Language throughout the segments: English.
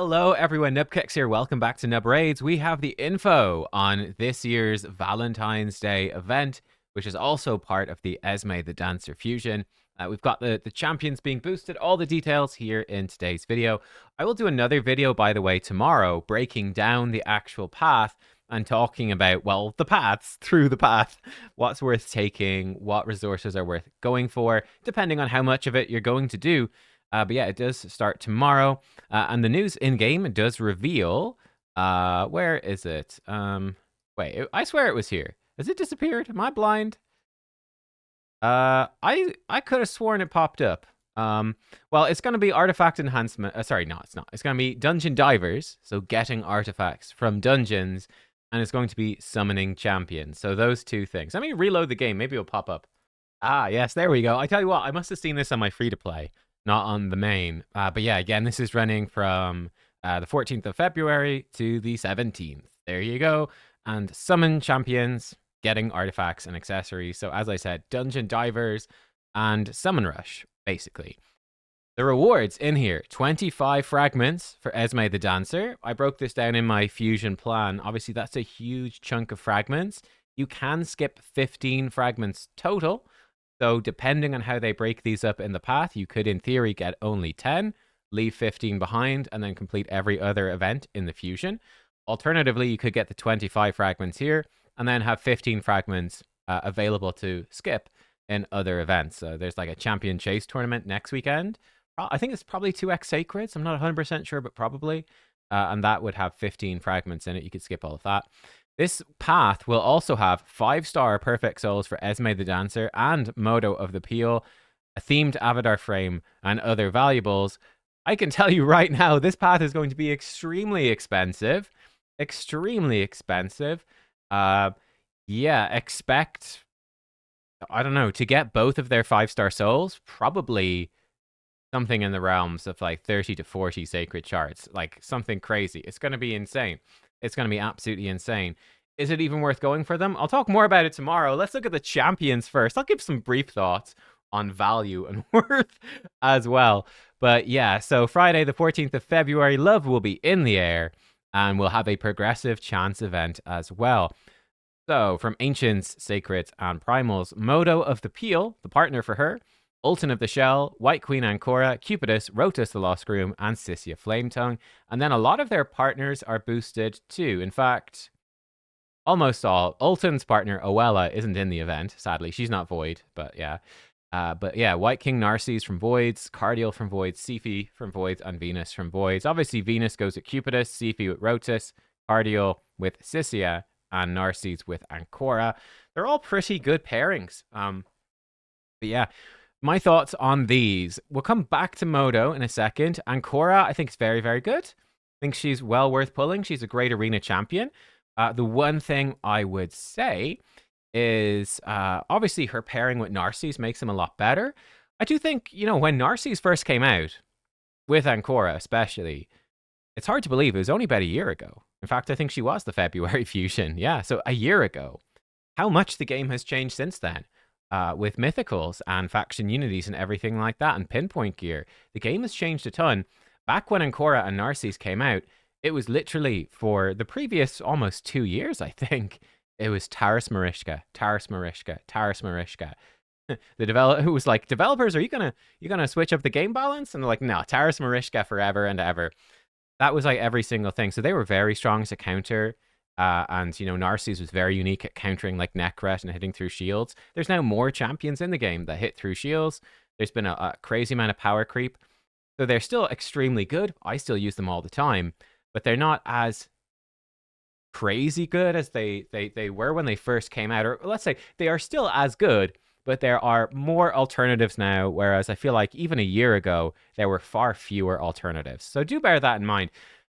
Hello everyone, nubkeks here. Welcome back to Nub Raids. We have the info on this year's Valentine's Day event, which is also part of the Esme the Dancer Fusion. We've got the champions being boosted, all the details here in today's video. I will do another video, by the way, tomorrow, breaking down the actual path and talking about, well, the paths through the path, what's worth taking, what resources are worth going for, depending on how much of it you're going to do. But yeah, it does start tomorrow. And the news in-game does reveal... where is it? Wait, I swear it was here. Has it disappeared? Am I blind? I could have sworn it popped up. Well, it's going to be artifact enhancement. Sorry, no, it's not. It's going to be dungeon divers, so getting artifacts from dungeons, and it's going to be summoning champions. So those two things. Let me reload the game. Maybe it'll pop up. Ah, yes, there we go. I tell you what, I must have seen this on my free-to-play, not on the main. But yeah, again, this is running from the 14th of February to the 17th. There you go. And summon champions, getting artifacts and accessories. So as I said, dungeon divers and summon rush, basically. The rewards in here, 25 fragments for Esme the Dancer. I broke this down in my fusion plan. Obviously, that's a huge chunk of fragments. You can skip 15 fragments total. So depending on how they break these up in the path, you could, in theory, get only 10, leave 15 behind, and then complete every other event in the fusion. Alternatively, you could get the 25 fragments here, and then have 15 fragments available to skip in other events. There's like a champion chase tournament next weekend. I think it's probably 2x Sacreds. I'm not 100% sure, but probably. And that would have 15 fragments in it. You could skip all of that. This path will also have 5-star perfect souls for Esme the Dancer and Modo of the Peel, a themed avatar frame, and other valuables. I can tell you right now, this path is going to be extremely expensive. Extremely expensive. Yeah, expect, I don't know, to get both of their 5-star souls, probably something in the realms of like 30 to 40 sacred shards. Like something crazy. It's going to be insane. It's going to be absolutely insane. Is it even worth going for them? I'll talk more about it tomorrow. Let's look at the champions first. I'll give some brief thoughts on value and worth as well. But yeah, so Friday, the 14th of February, Love will be in the air, and we'll have a progressive chance event as well. So from Ancients, Sacreds, and Primals, Modo of the Peel, the partner for her, Ultin of the Shell, White Queen Ancora, Cupidus, Rotus the Lost Groom, and Sissia Flametongue. And then a lot of their partners are boosted too. In fact, almost all. Ultin's partner, Oella, isn't in the event, sadly. She's not Void, but yeah. White King Narcisse from Voids, Cardial from Voids, Sifi from Voids, and Venus from Voids. Obviously, Venus goes with Cupidus, Sifi with Rotus, Cardial with Sissia, and Narcisse with Ancora. They're all pretty good pairings. But yeah, my thoughts on these. We'll come back to Modo in a second. Ancora, I think, is very, very good. I think she's well worth pulling. She's a great arena champion. The one thing I would say is obviously her pairing with Narcisse makes him a lot better. I do think, when Narcisse first came out, with Ancora especially, it's hard to believe it was only about a year ago. In fact, I think she was the February fusion. Yeah, so a year ago. How much the game has changed since then. With mythicals and faction unities and everything like that, and pinpoint gear. The game has changed a ton. Back when Ancora and Narcisse came out, it was literally for the previous almost 2 years, I think. It was Taras Marishka, Taras Marishka, Taras Marishka. The developer who was like, developers, are you gonna switch up the game balance? And they're like, no, Taras Marishka forever and ever. That was like every single thing. So they were very strong as a counter. And Narcisse was very unique at countering like Necret and hitting through shields. There's now more champions in the game that hit through shields. There's been a crazy amount of power creep. So they're still extremely good. I still use them all the time, but they're not as crazy good as they were when they first came out. Or let's say they are still as good, but there are more alternatives now, whereas I feel like even a year ago, there were far fewer alternatives. So do bear that in mind.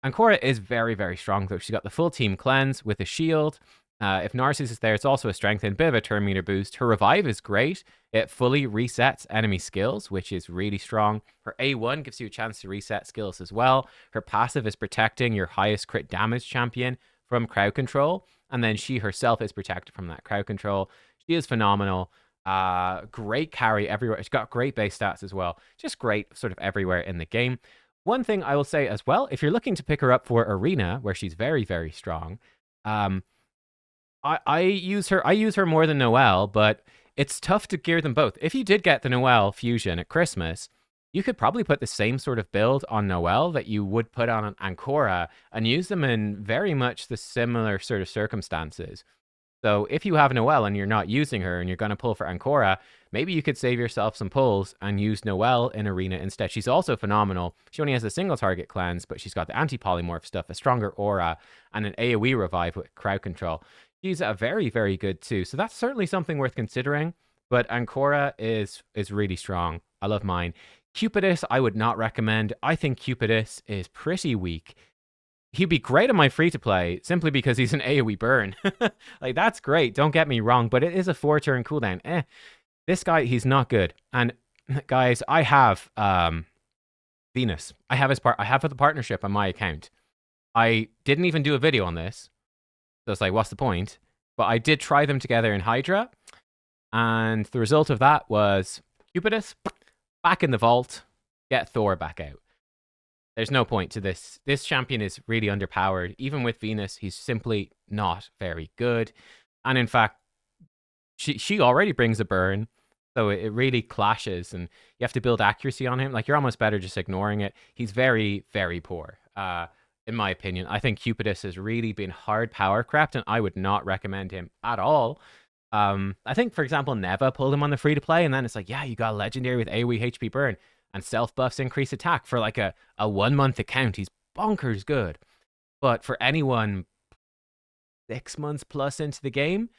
Ancora is very, very strong, though. She's got the full team cleanse with a shield. If Narcisse is there, it's also a strength and bit of a turn meter boost. Her revive is great. It fully resets enemy skills, which is really strong. Her A1 gives you a chance to reset skills as well. Her passive is protecting your highest crit damage champion from crowd control, and then she herself is protected from that crowd control. She is phenomenal. Great carry everywhere. She's got great base stats as well. Just great sort of everywhere in the game. One thing I will say as well, if you're looking to pick her up for Arena, where she's very, very strong, um, I use her. I use her more than Noelle, but it's tough to gear them both. If you did get the Noelle fusion at Christmas, you could probably put the same sort of build on Noelle that you would put on an Ancora and use them in very much the similar sort of circumstances. So if you have Noelle and you're not using her and you're going to pull for Ancora, maybe you could save yourself some pulls and use Noelle in Arena instead. She's also phenomenal. She only has a single target cleanse, but she's got the anti-polymorph stuff, a stronger aura, and an AoE revive with crowd control. She's very, very good too. So that's certainly something worth considering. But Ancora is really strong. I love mine. Cupidus, I would not recommend. I think Cupidus is pretty weak. He'd be great on my free to play simply because he's an AoE burn. Like, that's great. Don't get me wrong, but it is a 4-turn cooldown. This guy, he's not good. And guys, I have Venus. I have the partnership on my account. I didn't even do a video on this. So it's like, what's the point? But I did try them together in Hydra. And the result of that was Cupidus back in the vault, get Thor back out. There's no point to this. This champion is really underpowered. Even with Venus, he's simply not very good. And in fact, she already brings a burn. So it really clashes and you have to build accuracy on him. Like, you're almost better just ignoring it. He's very, very poor, in my opinion. I think Cupidus has really been hard power crept and I would not recommend him at all. I think, for example, Neva pulled him on the free-to-play and then it's like, yeah, you got a legendary with AoE HP burn. And self buffs increase attack for like a 1 month account. He's bonkers good. But for anyone 6 months plus into the game,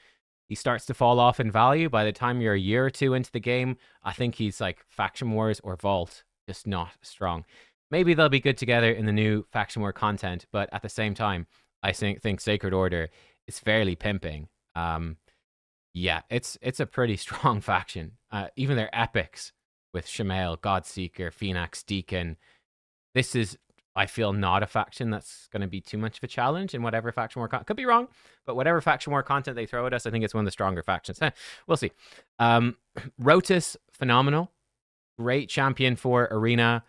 he starts to fall off in value. By the time you're a year or two into the game, I think he's like Faction Wars or Vault, just not strong. Maybe they'll be good together in the new Faction War content, but at the same time, I think Sacred Order is fairly pimping. Yeah, it's a pretty strong faction. Even their epics with Shamael, Godseeker, Phoenix, Deacon. This is, I feel, not a faction that's going to be too much of a challenge in whatever Faction War content. Could be wrong, but whatever Faction War content they throw at us, I think it's one of the stronger factions. We'll see. Rotus, phenomenal. Great champion for Arena.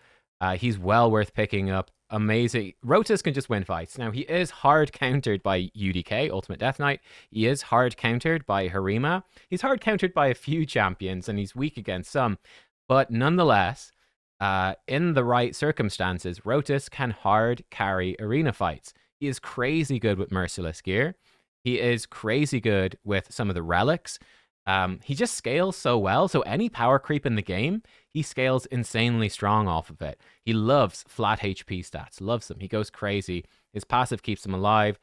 He's well worth picking up. Amazing. Rotus can just win fights. Now, he is hard countered by UDK, Ultimate Death Knight. He is hard countered by Harima. He's hard countered by a few champions, and he's weak against some. But nonetheless, in the right circumstances, Rotus can hard carry arena fights. He is crazy good with Merciless gear. He is crazy good with some of the relics. He just scales so well. So any power creep in the game, he scales insanely strong off of it. He loves flat HP stats, loves them. He goes crazy. His passive keeps him alive.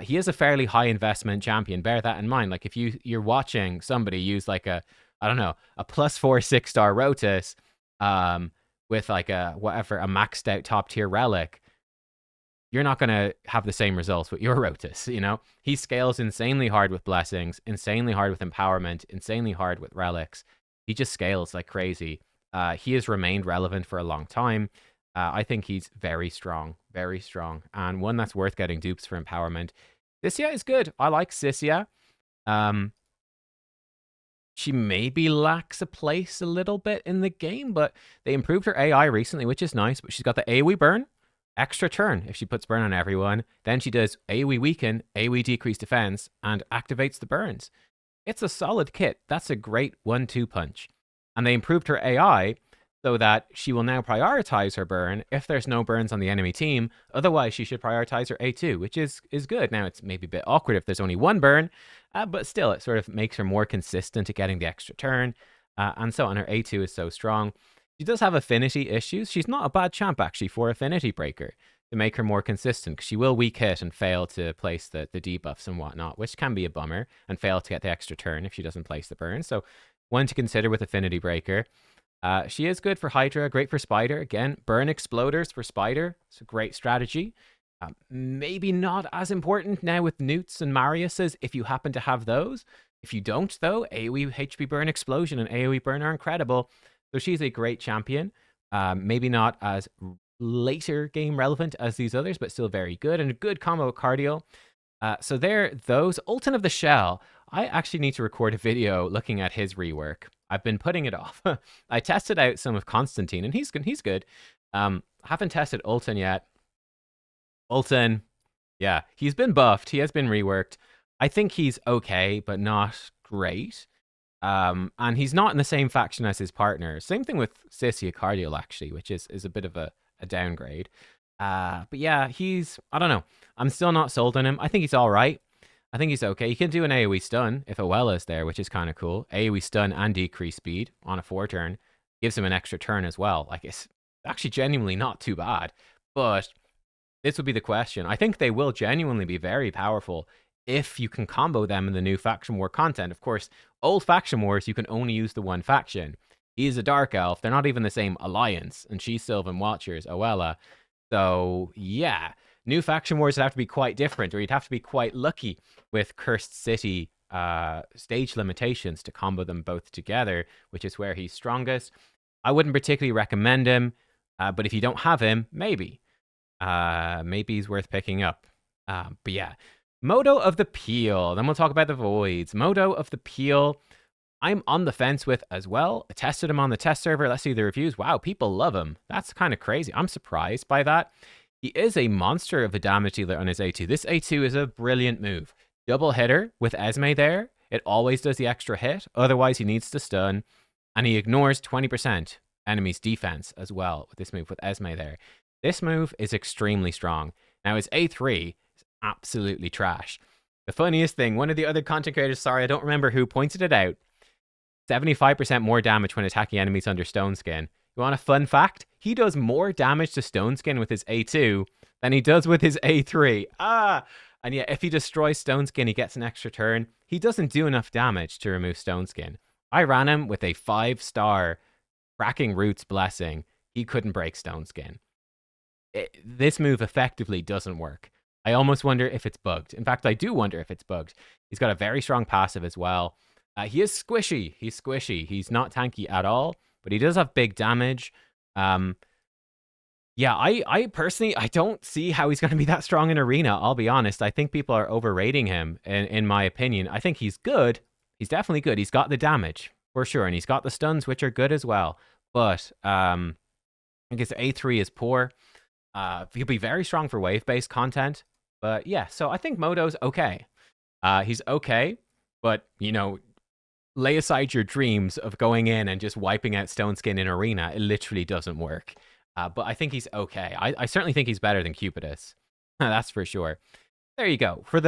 He is a fairly high investment champion. Bear that in mind. Like, if you're watching somebody use like a +4 6-star Rotus with like a maxed out top tier relic, you're not going to have the same results with your Rotus, you know? He scales insanely hard with blessings, insanely hard with empowerment, insanely hard with relics. He just scales like crazy. He has remained relevant for a long time. I think he's very strong, and one that's worth getting dupes for empowerment. Sissia is good. I like Sissia. She maybe lacks a place a little bit in the game, but they improved her AI recently, which is nice. But she's got the AoE burn, extra turn if she puts burn on everyone. Then she does AoE weaken, AoE decrease defense, and activates the burns. It's a solid kit. That's a great 1-2 punch. And they improved her AI so that she will now prioritize her burn if there's no burns on the enemy team. Otherwise, she should prioritize her A2, which is good. Now, it's maybe a bit awkward if there's only one burn, but still, it sort of makes her more consistent at getting the extra turn. And so on, her A2 is so strong. She does have affinity issues. She's not a bad champ, actually, for Affinity Breaker to make her more consistent, because she will weak hit and fail to place the debuffs and whatnot, which can be a bummer, and fail to get the extra turn if she doesn't place the burn. So one to consider with Affinity Breaker. She is good for Hydra, great for Spider. Again, burn exploders for Spider. It's a great strategy. Maybe not as important now with Newts and Mariuses if you happen to have those. If you don't, though, AoE HP burn explosion and AoE burn are incredible. So she's a great champion. Maybe not as later game relevant as these others, but still very good, and a good combo with Cardio. So there, those. Ultin of the Shell. I actually need to record a video looking at his rework. I've been putting it off. I tested out some of Constantine, and he's good. I Haven't tested Ultin yet. Ultin, yeah, he's been buffed. He has been reworked. I think he's okay, but not great. And he's not in the same faction as his partner. Same thing with Sissia Cardial, actually, which is a bit of a downgrade. But yeah, I don't know. I'm still not sold on him. I think he's all right. I think he's okay. He can do an AoE stun if Owella's there, which is kind of cool. AoE stun and decrease speed on a 4-turn. Gives him an extra turn as well. Like, it's actually genuinely not too bad. But this would be the question. I think they will genuinely be very powerful if you can combo them in the new Faction War content. Of course, old Faction Wars, you can only use the one faction. He's a Dark Elf. They're not even the same alliance. And she's Sylvan Watchers, Owella. So, yeah. New Faction Wars would have to be quite different, or you'd have to be quite lucky with Cursed City stage limitations to combo them both together, which is where he's strongest. I wouldn't particularly recommend him, but if you don't have him, maybe. Maybe he's worth picking up. But yeah. Moto of the Peel. Then we'll talk about the Voids. Moto of the Peel, I'm on the fence with as well. I tested him on the test server. Let's see the reviews. Wow, people love him. That's kind of crazy. I'm surprised by that. He is a monster of a damage dealer on his A2. This A2 is a brilliant move. Double hitter with Esme there. It always does the extra hit. Otherwise, he needs to stun. And he ignores 20% enemy's defense as well with this move with Esme there. This move is extremely strong. Now, his A3 is absolutely trash. The funniest thing, one of the other content creators, sorry, I don't remember who, pointed it out. 75% more damage when attacking enemies under Stone Skin. You want a fun fact? He does more damage to Stone Skin with his A2 than he does with his A3. And yet, if he destroys Stone Skin, he gets an extra turn. He doesn't do enough damage to remove Stone Skin. I ran him with a 5-star Cracking Roots Blessing. He couldn't break Stone Skin. This move effectively doesn't work. I almost wonder if it's bugged. In fact, I do wonder if it's bugged. He's got a very strong passive as well. He is squishy. He's squishy. He's not tanky at all, but he does have big damage. Yeah, I personally, I don't see how he's going to be that strong in Arena. I'll be honest. I think people are overrating him, in my opinion. I think he's good. He's definitely good. He's got the damage, for sure, and he's got the stuns, which are good as well. But I guess A3 is poor. He'll be very strong for wave-based content. But yeah, so I think Moto's okay. He's okay, but, you know, lay aside your dreams of going in and just wiping out Stone Skin in Arena. It literally doesn't work. But I think he's okay. I certainly think he's better than Cupidus. That's for sure. There you go. For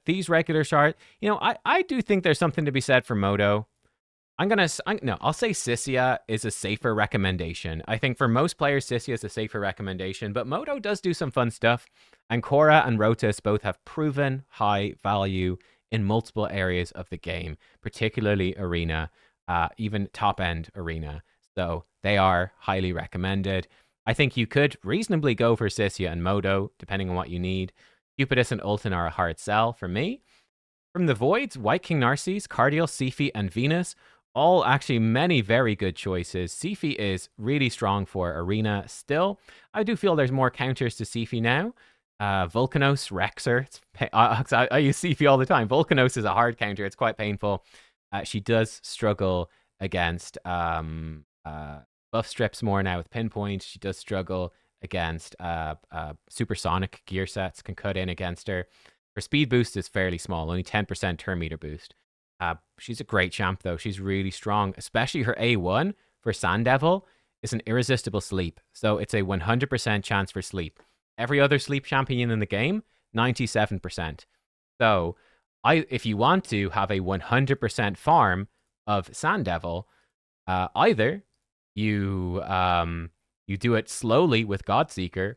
these regular shards, you know, I do think there's something to be said for Moto. I'll say Sissia is a safer recommendation. I think for most players, Sissia is a safer recommendation, but Moto does do some fun stuff. And Korra and Rotus both have proven high value in multiple areas of the game, particularly Arena, even top-end Arena. So they are highly recommended. I think you could reasonably go for Sissia and Moto, depending on what you need. Cupidus and Ultin are a hard sell for me. From the Voids, White King Narcisse, Cardial, Siphi, and Venus, all actually many very good choices. Siphi is really strong for Arena still. I do feel there's more counters to Siphi now. Volcanos, Rexer. I use Siphi all the time. Volcanos is a hard counter. It's quite painful. She does struggle against buff strips more now with pinpoint. She does struggle against supersonic gear sets can cut in against her. Her speed boost is fairly small, only 10% turn meter boost. She's a great champ, though. She's really strong, especially her A1 for Sand Devil is an irresistible sleep. So it's a 100% chance for sleep. Every other sleep champion in the game, 97%. So if you want to have a 100% farm of Sand Devil, either you do it slowly with Godseeker,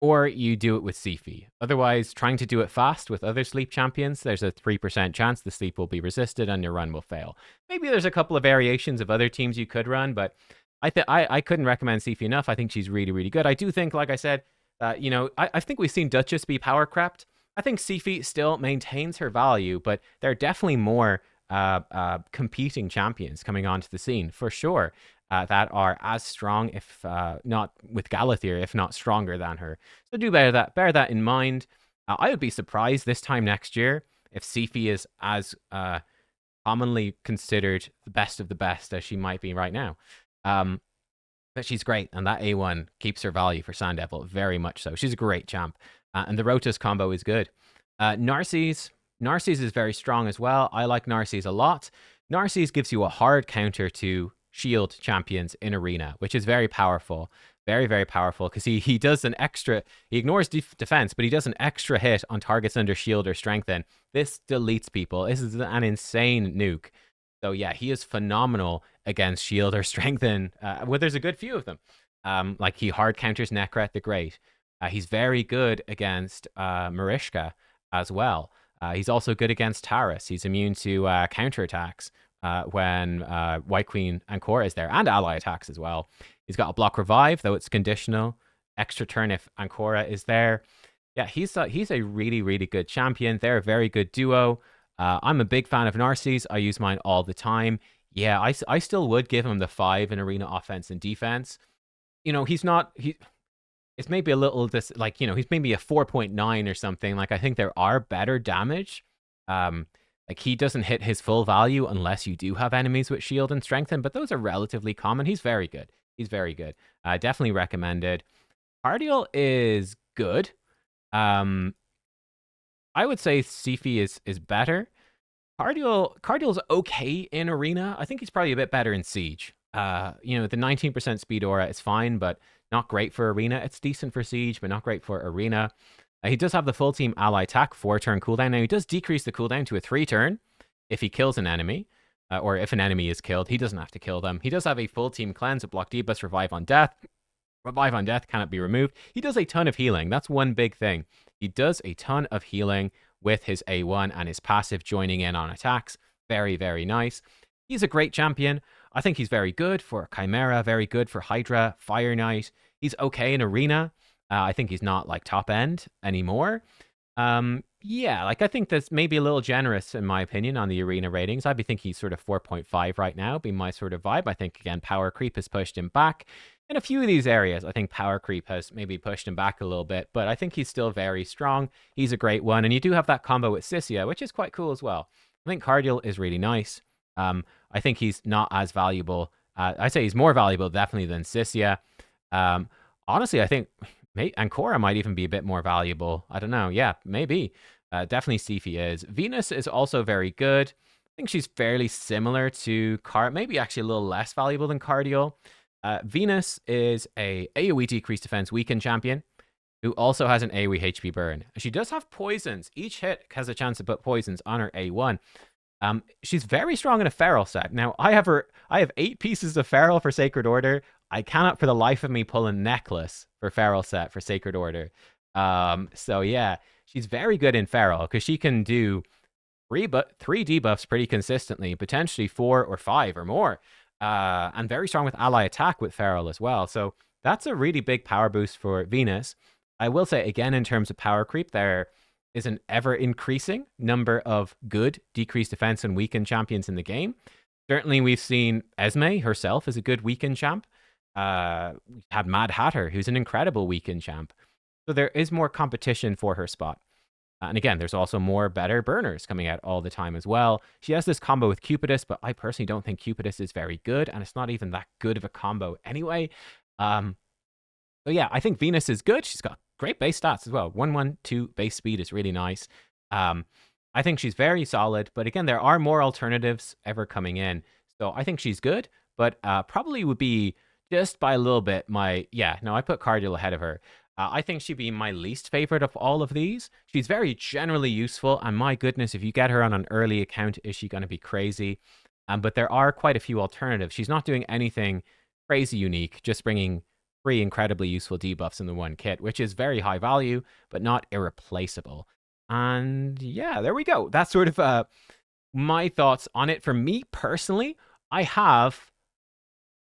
or you do it with Siphi. Otherwise, trying to do it fast with other sleep champions, there's a 3% chance the sleep will be resisted and your run will fail. Maybe there's a couple of variations of other teams you could run, but I couldn't recommend Siphi enough. I think she's really, really good. I do think, like I said, you know, I think we've seen Duchess be power crept. I think Siphi still maintains her value, but there are definitely more competing champions coming onto the scene, for sure. That are as strong, if not with Galathir, if not stronger than her. So do bear that in mind. I would be surprised this time next year if Siphi is as commonly considered the best of the best as she might be right now. But she's great, and that A1 keeps her value for Sandevil very much so. She's a great champ, and the Rotus combo is good. Narcisse is very strong as well. I like Narcisse a lot. Narcisse gives you a hard counter to shield champions in arena, which is very powerful. Very, very powerful, because he does an extra, he ignores defense, but he does an extra hit on targets under shield or strengthen. This deletes people. This is an insane nuke. So yeah, he is phenomenal against shield or strengthen. Well, there's a good few of them. Like he hard counters Nekret the Great. He's very good against Marishka as well. He's also good against Taris. He's immune to counterattacks when White Queen Ancora is there, and ally attacks as well. He's got a block revive, though it's conditional. Extra turn if Ancora is there. Yeah, he's a really, really good champion. They're a very good duo. I'm a big fan of Narcisse. I use mine all the time. Yeah, I still would give him the 5 in arena offense and defense. You know, it's maybe a little he's maybe a 4.9 or something. Like, I think there are better damage. Like, he doesn't hit his full value unless you do have enemies with shield and strengthen, but those are relatively common. He's very good. He's very good. Definitely recommended. Cardial is good. I would say Sifi is better. Cardial's okay in arena. I think he's probably a bit better in siege. The 19% speed aura is fine, but not great for arena. It's decent for siege, but not great for arena. He does have the full team ally attack 4-turn cooldown. Now, he does decrease the cooldown to a 3-turn if he kills an enemy, or if an enemy is killed. He doesn't have to kill them. He does have a full team cleanse, a block debuffs, revive on death. Revive on death cannot be removed. He does a ton of healing. That's one big thing. He does a ton of healing with his A1 and his passive joining in on attacks. Very, very nice. He's a great champion. I think he's very good for Chimera, very good for Hydra, Fire Knight. He's okay in arena. I think he's not like top end anymore. Yeah, like I think that's maybe a little generous in my opinion on the arena ratings. I'd be thinking he's sort of 4.5 right now, be my sort of vibe. I think, again, power creep has pushed him back. In a few of these areas, I think power creep has maybe pushed him back a little bit, but I think he's still very strong. He's a great one. And you do have that combo with Sissia, which is quite cool as well. I think Cardial is really nice. I think he's not as valuable. I'd say he's more valuable, definitely, than Sissia. Honestly, I think Ancora might even be a bit more valuable. I don't know. Yeah, maybe. Definitely Sifi is. Venus is also very good. I think she's fairly similar to maybe actually a little less valuable than Cardial. Venus is a AoE decreased defense weakened champion who also has an AoE HP burn. She does have poisons. Each hit has a chance to put poisons on her A1. She's very strong in a feral set. Now, I have 8 pieces of feral for Sacred Order. I cannot for the life of me pull a necklace for feral set for Sacred Order. So yeah, she's very good in feral because she can do 3 debuffs pretty consistently, potentially 4 or 5 or more. And very strong with ally attack with feral as well. So that's a really big power boost for Venus. I will say, again, in terms of power creep, there is an ever-increasing number of good decreased defense and weakened champions in the game. Certainly, we've seen Esme herself as a good weakened champ. We had Mad Hatter, who's an incredible weakened champ. So there is more competition for her spot. And again, there's also more better burners coming out all the time as well. She has this combo with Cupidus, but I personally don't think Cupidus is very good, and it's not even that good of a combo anyway. So yeah, I think Venus is good. She's got great base stats as well. 112 base speed is really nice. I think she's very solid, but again, there are more alternatives ever coming in. So I think she's good, but probably would be just by a little bit I put Cardial ahead of her. I think she'd be my least favorite of all of these. She's very generally useful, and my goodness, if you get her on an early account, is she going to be crazy? But there are quite a few alternatives. She's not doing anything crazy unique, just bringing 3 incredibly useful debuffs in the one kit, which is very high value, but not irreplaceable. And yeah, there we go. That's sort of my thoughts on it. For me personally, I have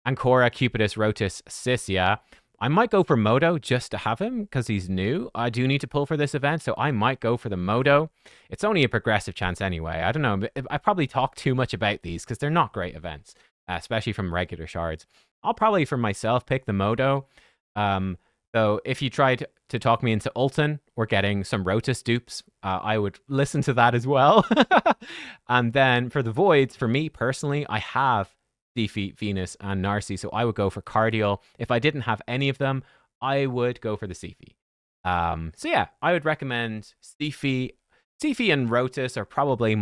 Ancora, Cupidus, Rotus, Sissia. I might go for Modo just to have him because he's new. I do need to pull for this event, so I might go for the Modo. It's only a progressive chance anyway. I don't know. I probably talk too much about these because they're not great events, especially from regular shards. I'll probably, for myself, pick the Modo. So if you tried to talk me into Ulton or getting some Rotus dupes, I would listen to that as well. And then for the Voids, for me personally, I have Defeat, Venus, and Narcy. So I would go for Cardial. If I didn't have any of them, I would go for the Sifi. So yeah, I would recommend Sifi. Sifi and Rotus are probably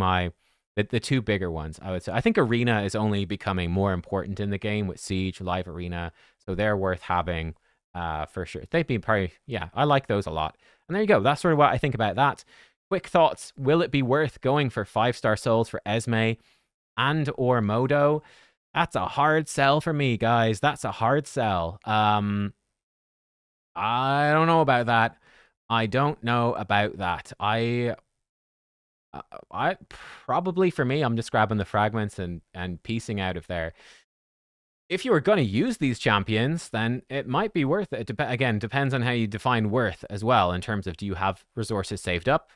the two bigger ones, I would say. I think Arena is only becoming more important in the game with Siege, Live Arena, so they're worth having for sure. They'd be probably, yeah, I like those a lot. And there you go. That's sort of what I think about that. Quick thoughts. Will it be worth going for 5-star souls for Esme and or Modo? That's a hard sell for me, guys. That's a hard sell. I don't know about that. I don't know about that. I probably, for me, I'm just grabbing the fragments and piecing out of there. If you were going to use these champions, then it might be worth it. Again, depends on how you define worth as well, in terms of, do you have resources saved up?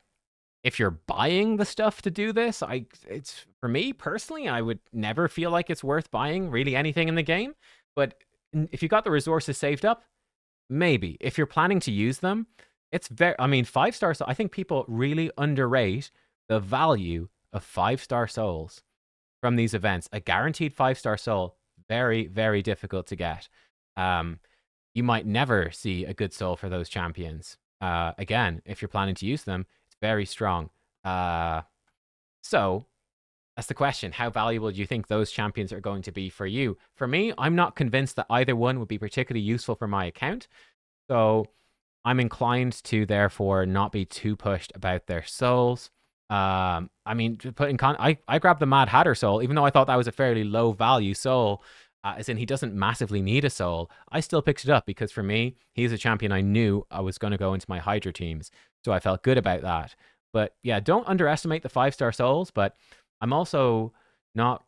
If you're buying the stuff to do this, it's for me personally, I would never feel like it's worth buying really anything in the game. But if you got the resources saved up, maybe. If you're planning to use them, it's very, I mean, 5-star, I think people really underrate the value of 5-star souls from these events. A guaranteed 5-star soul, very, very difficult to get. You might never see a good soul for those champions. Again, if you're planning to use them, it's very strong. So that's the question. How valuable do you think those champions are going to be for you? For me, I'm not convinced that either one would be particularly useful for my account. So I'm inclined to, therefore, not be too pushed about their souls. I mean, to put in I grabbed the Mad Hatter soul, even though I thought that was a fairly low value soul, as in he doesn't massively need a soul. I still picked it up because for me, he's a champion I knew I was going to go into my Hydra teams. So I felt good about that. But yeah, don't underestimate the 5-star souls, but I'm also not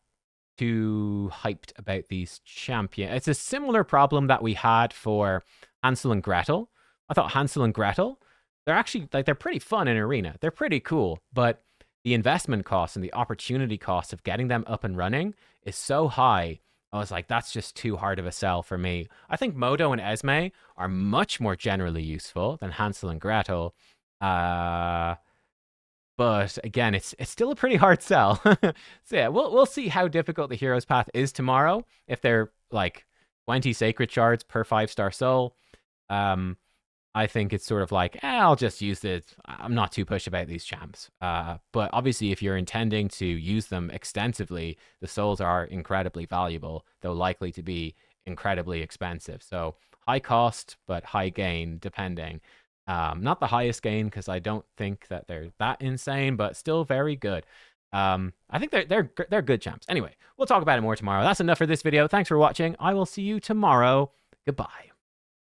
too hyped about these champions. It's a similar problem that we had for Hansel and Gretel. I thought Hansel and Gretel, they're actually, like, they're pretty fun in Arena. They're pretty cool, but the investment cost and the opportunity cost of getting them up and running is so high. I was like, that's just too hard of a sell for me. I think Modo and Esme are much more generally useful than Hansel and Gretel. But again, it's still a pretty hard sell. So yeah, we'll see how difficult the hero's path is tomorrow. If they're like 20 sacred shards per 5-star soul, I think it's sort of like, I'll just use it. I'm not too pushed about these champs. But obviously, if you're intending to use them extensively, the souls are incredibly valuable, though likely to be incredibly expensive. So high cost, but high gain, depending. Not the highest gain, because I don't think that they're that insane, but still very good. I think they're good champs. Anyway, we'll talk about it more tomorrow. That's enough for this video. Thanks for watching. I will see you tomorrow. Goodbye.